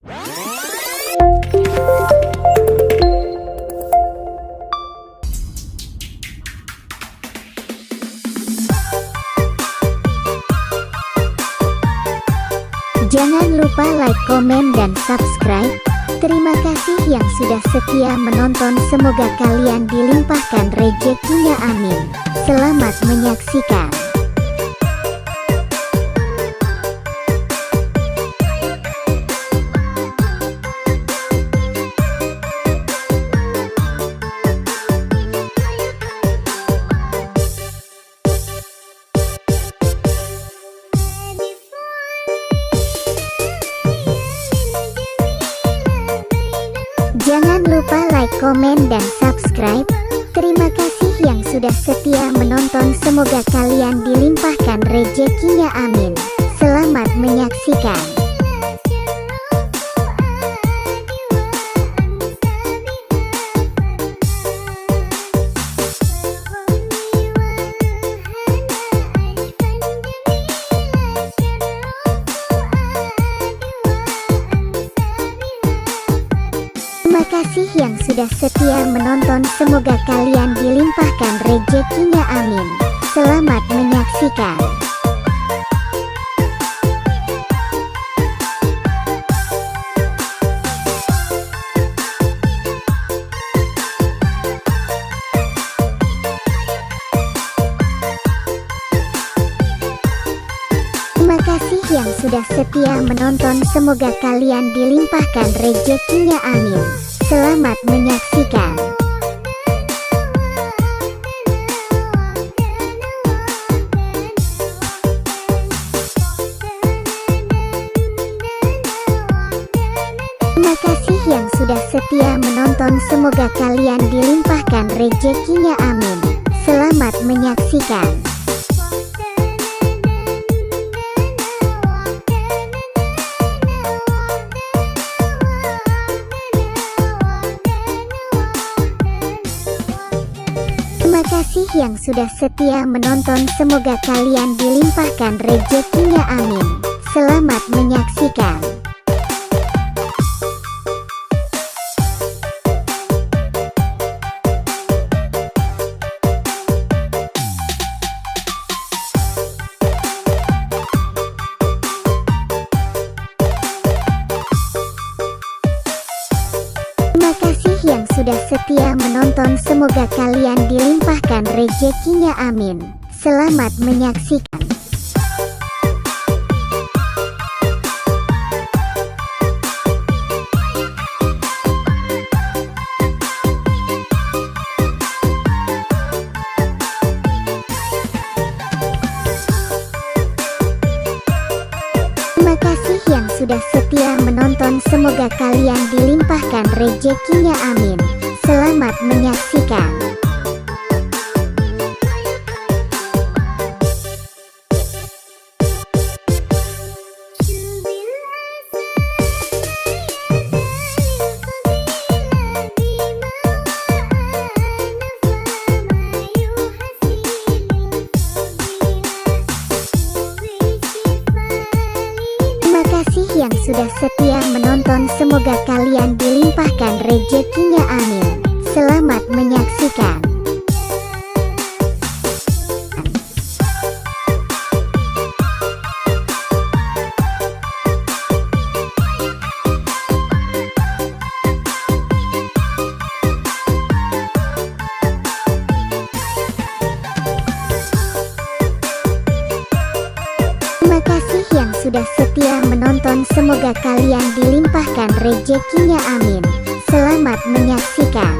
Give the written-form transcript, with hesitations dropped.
Jangan lupa like, komen, dan subscribe. Terima kasih yang sudah setia menonton. Semoga kalian dilimpahkan rezekinya, amin. Selamat menyaksikan. Jangan lupa like, komen, dan subscribe. Terima kasih yang sudah setia menonton. Semoga kalian dilimpahkan rezekinya, amin. Selamat menyaksikan. Terima kasih yang sudah setia menonton. Semoga kalian dilimpahkan rezekinya, amin. Selamat menyaksikan. Terima kasih yang sudah setia menonton. Semoga kalian dilimpahkan rezekinya, amin. Selamat menyaksikan. Terima kasih yang sudah setia menonton. Semoga kalian dilimpahkan rezekinya, amin. Selamat menyaksikan. Terima kasih yang sudah setia menonton. Semoga kalian dilimpahkan rezekinya, amin. Selamat menyaksikan. Terima kasih yang sudah setia menonton. Semoga kalian dilimpahkan rezekinya, amin. Selamat menyaksikan. Terima kasih yang sudah setia menonton. Semoga kalian dilimpahkan rezekinya, amin. Selamat menyaksikan. Terima kasih yang sudah setia menonton. Semoga kalian dilimpahkan rezekinya, amin. Selamat menyaksikan. Terima kasih yang sudah setia menonton. Semoga kalian dilimpahkan rezekinya, amin. Selamat menyaksikan.